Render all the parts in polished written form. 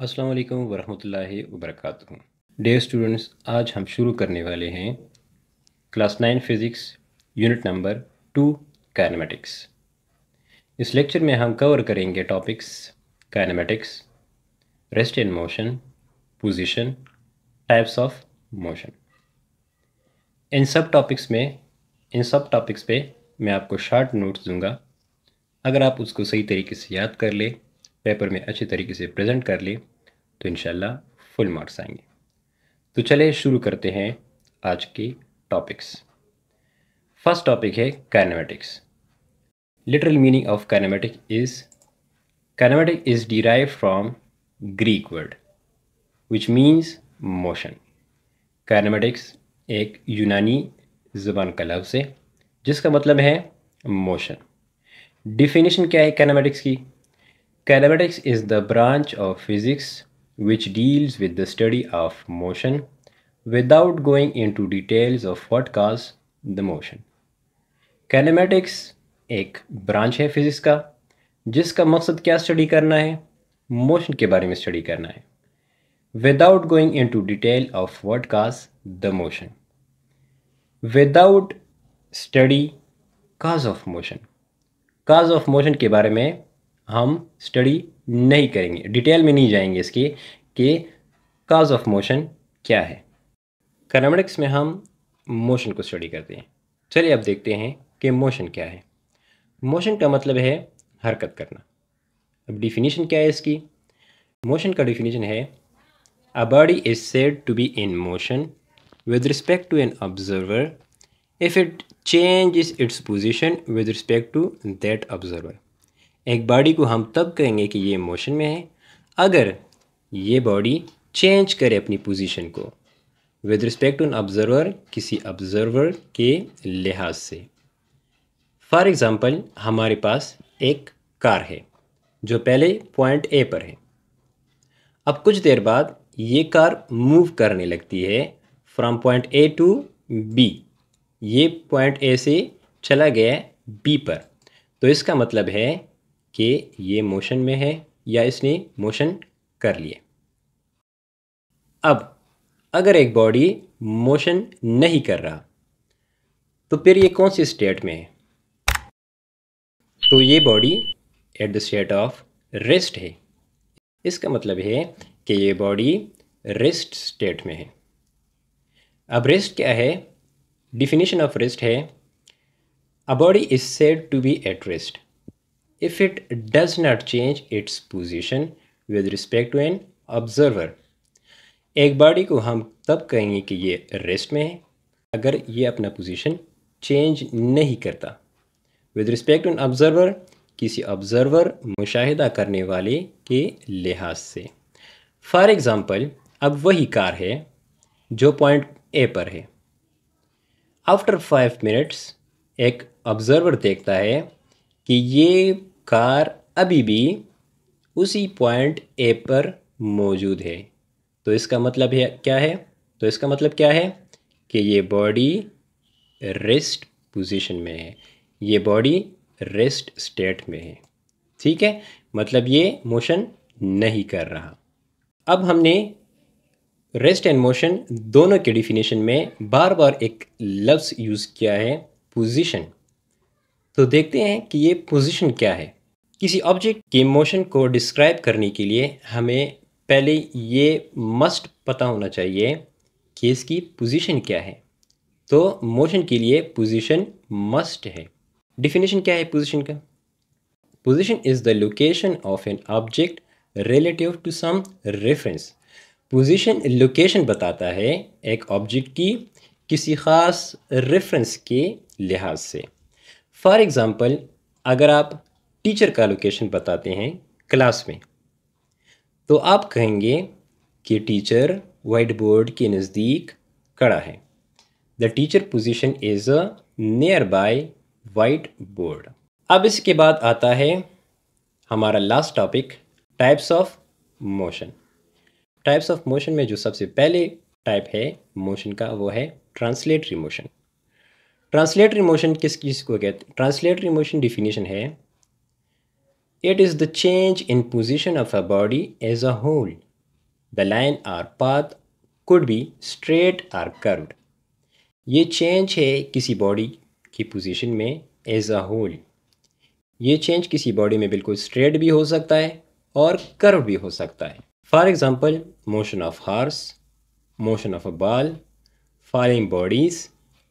अस्सलाम वालेकुम वरहमतुल्लाहि वबरकातुहू। डियर स्टूडेंट्स, आज हम शुरू करने वाले हैं class 9 physics unit number 2 kinematics. इस लेक्चर में हम कवर करेंगे topics kinematics, rest in motion, position, types of motion. इन सब टॉपिक्स पे मैं आपको शॉर्ट नोट्स दूंगा। अगर आप उसको सही तरीके से याद कर ले, पेपर में अच्छी तरीके से प्रेजेंट कर ले, तो इंशाल्लाह फुल मार्क्स आएंगे। तो चले शुरू करते हैं आज के टॉपिक्स। फर्स्ट टॉपिक है kinematics. Literal meaning of kinematic is derived from Greek word which means motion. Kinematics एक यूनानी ज़बान का लफ्ज़ है जिसका मतलब है मोशन। डिफिनीशन क्या है काइनेमेटिक्स की? Kinematics is the branch of physics which deals with the study of motion without going into details of what causes the motion. Kinematics एक ब्रांच है फिजिक्स का जिसका मकसद क्या स्टडी करना है? मोशन के बारे में स्टडी करना है। Without going into detail of what cause the motion. Without study cause of motion. Cause of motion के बारे में हम स्टडी नहीं करेंगे, डिटेल में नहीं जाएंगे इसके कि काज ऑफ मोशन क्या है। काइनेमेटिक्स में हम मोशन को स्टडी करते हैं। चलिए अब देखते हैं कि मोशन क्या है। मोशन का मतलब है हरकत करना। अब डिफिनीशन क्या है इसकी? मोशन का डिफिनीशन है a body is said to be in motion with respect to an observer if it changes its position with respect to that observer. एक बॉडी को हम तब कहेंगे कि ये मोशन में है अगर ये बॉडी चेंज करे अपनी पोजीशन को with respect to an observer, किसी ऑब्जर्वर के लिहाज से। फॉर एग्ज़ाम्पल, हमारे पास एक कार है जो पहले पॉइंट ए पर है। अब कुछ देर बाद ये कार मूव करने लगती है from point A to B. ये पॉइंट ए से चला गया बी पर, तो इसका मतलब है कि ये मोशन में है या इसने मोशन कर लिए। अब अगर एक बॉडी मोशन नहीं कर रहा तो फिर ये कौन सी स्टेट में है? तो ये body at the state of rest है। इसका मतलब है कि ये बॉडी रेस्ट स्टेट में है। अब रेस्ट क्या है? डिफिनीशन ऑफ रेस्ट है a body is said to be at rest if it does not change its position with respect to an observer। एक बॉडी को हम तब कहेंगे कि ये रेस्ट में है अगर ये अपना पोजीशन चेंज नहीं करता with respect to an observer, किसी ऑब्जर्वर मुशाहिदा करने वाले के लिहाज से। फॉर एग्ज़ाम्पल, अब वही कार है जो पॉइंट ए पर है। आफ्टर 5 मिनट्स एक ऑब्जर्वर देखता है कि ये कार अभी भी उसी पॉइंट ए पर मौजूद है। तो इसका मतलब है क्या है? तो इसका मतलब क्या है कि ये बॉडी रेस्ट पोजीशन में है, ये बॉडी रेस्ट स्टेट में है। ठीक है, मतलब ये मोशन नहीं कर रहा। अब हमने रेस्ट एंड मोशन दोनों के डिफिनीशन में बार बार एक लफ्ज़ यूज़ किया है, पोजीशन। तो देखते हैं कि ये पोजीशन क्या है। किसी ऑब्जेक्ट के मोशन को डिस्क्राइब करने के लिए हमें पहले ये मस्ट पता होना चाहिए कि इसकी पोजीशन क्या है। तो मोशन के लिए पोजीशन मस्ट है। डिफिनीशन क्या है पोजीशन का? Position is the location of an object relative to some reference. Position location बताता है एक ऑब्जेक्ट की किसी ख़ास रेफरेंस के लिहाज से। फॉर एग्ज़ाम्पल, अगर आप टीचर का लोकेशन बताते हैं क्लास में, तो आप कहेंगे कि टीचर वाइट बोर्ड के नज़दीक खड़ा है। The teacher position is a near by white board. अब इसके बाद आता है हमारा last topic, types of motion. Types of motion में जो सबसे पहले टाइप है मोशन का वो है ट्रांसलेटरी मोशन। ट्रांसलेटरी मोशन किस को कहते हैं? ट्रांसलेटरी मोशन डिफिनीशन है it is the change in position of a body as a whole the line और पाथ कुड बी स्ट्रेट और कर्व्ड। ये चेंज है किसी बॉडी की पोजीशन में एज अ होल। ये चेंज किसी बॉडी में बिल्कुल स्ट्रेट भी हो सकता है और कर्व भी हो सकता है। For example motion of horse, motion of a ball, falling bodies,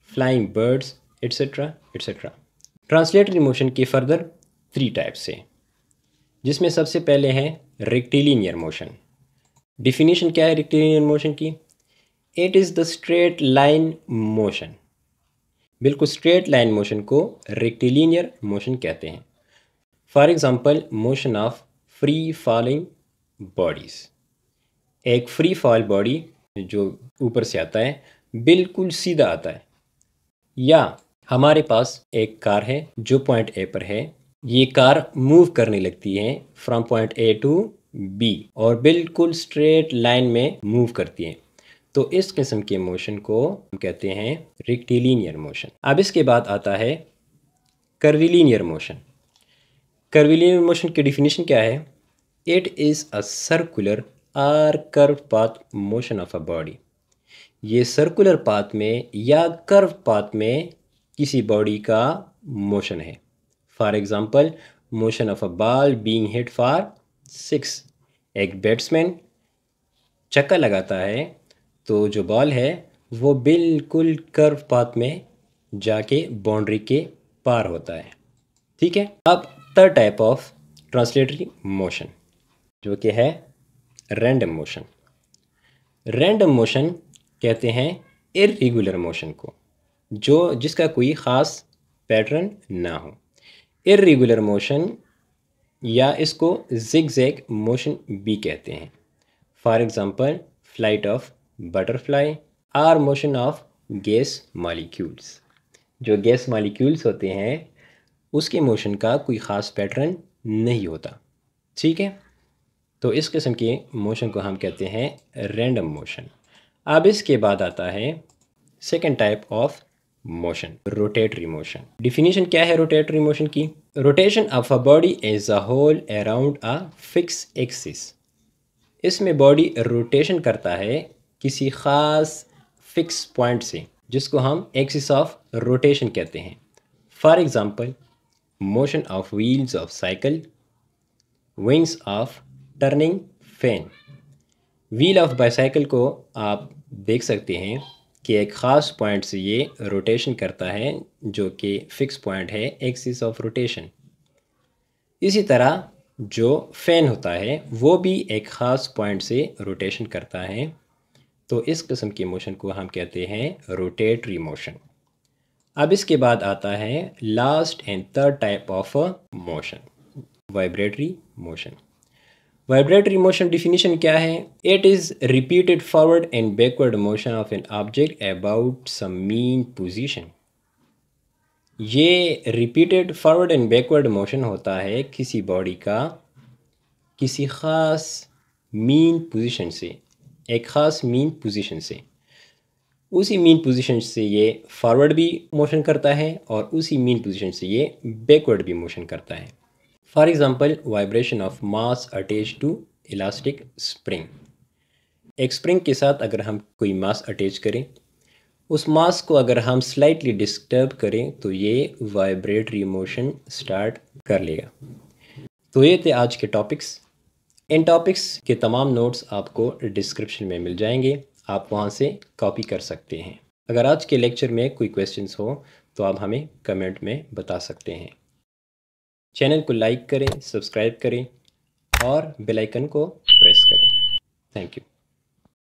flying birds, etcetera etcetera. Translatory motion के फर्दर 3 टाइप्स हैं, जिसमें सबसे पहले है रेक्टिलिनियर मोशन। डिफिनीशन क्या है रेक्टिलिनियर मोशन की? It is the straight line motion. बिल्कुल स्ट्रेट लाइन मोशन को रेक्टिलिनियर मोशन कहते हैं। For example motion of free falling bodies. एक फ्री फॉल बॉडी जो ऊपर से आता है बिल्कुल सीधा आता है, या हमारे पास एक कार है जो पॉइंट ए पर है, ये कार मूव करने लगती है from point A to B और बिल्कुल स्ट्रेट लाइन में मूव करती है, तो इस किस्म के मोशन को हम कहते हैं रेक्टिलिनियर मोशन। अब इसके बाद आता है कर्विलिनियर मोशन। कर्विलिनियर मोशन की डिफिनीशन क्या है? इट इज़ अ सर्कुलर और curve path motion of a body. ये सर्कुलर पाथ में या कर्व पाथ में किसी बॉडी का मोशन है। For example motion of a ball being hit for 6। एक बैट्समैन चक्का लगाता है तो जो बॉल है वो बिल्कुल कर्व पाथ में जाके बाउंड्री के पार होता है। ठीक है। अब third type of translatory motion जो कि है रैंडम मोशन। रैंडम मोशन कहते हैं इर्रेगुलर मोशन को, जो जिसका कोई ख़ास पैटर्न ना हो। इर्रेगुलर मोशन या इसको जिगजैग मोशन भी कहते हैं। For example flight of butterfly और मोशन ऑफ गैस मॉलिक्यूल्स। जो गैस मॉलिक्यूल्स होते हैं उसके मोशन का कोई ख़ास पैटर्न नहीं होता। ठीक है। तो इस किस्म के मोशन को हम कहते हैं रैंडम मोशन। अब इसके बाद आता है second type of motion, rotatory motion. Definition क्या है रोटेटरी मोशन की? Rotation of a body as a whole around a fix axis. इसमें बॉडी रोटेशन करता है किसी ख़ास फिक्स पॉइंट से, जिसको हम एक्सिस ऑफ रोटेशन कहते हैं। For example motion of wheels of cycle, wings of turning fan. Wheel of bicycle को आप देख सकते हैं कि एक ख़ास पॉइंट से ये रोटेशन करता है, जो कि फ़िक्स पॉइंट है एक्सिस ऑफ रोटेशन। इसी तरह जो फ़ैन होता है वो भी एक ख़ास पॉइंट से रोटेशन करता है, तो इस किस्म के मोशन को हम कहते हैं रोटेटरी मोशन। अब इसके बाद आता है last and third type of motion, vibratory motion. Vibratory motion definition क्या है? It is repeated forward and backward motion of an object about some mean position. ये repeated forward and backward motion होता है किसी बॉडी का किसी ख़ास mean position से, एक ख़ास मीन पोजीशन से। उसी मीन पोजीशन से ये फॉरवर्ड भी मोशन करता है और उसी मीन पोजीशन से ये बैकवर्ड भी मोशन करता है। For example vibration of mass attach to elastic spring. एक स्प्रिंग के साथ अगर हम कोई मास अटैच करें, उस मास को अगर हम स्लाइटली डिस्टर्ब करें तो ये वाइब्रेटरी मोशन स्टार्ट कर लेगा। तो ये थे आज के टॉपिक्स। इन टॉपिक्स के तमाम नोट्स आपको डिस्क्रिप्शन में मिल जाएंगे, आप वहाँ से कॉपी कर सकते हैं। अगर आज के लेक्चर में कोई क्वेश्चंस हो तो आप हमें कमेंट में बता सकते हैं। चैनल को लाइक करें, सब्सक्राइब करें और बेल आइकन को प्रेस करें। Thank you.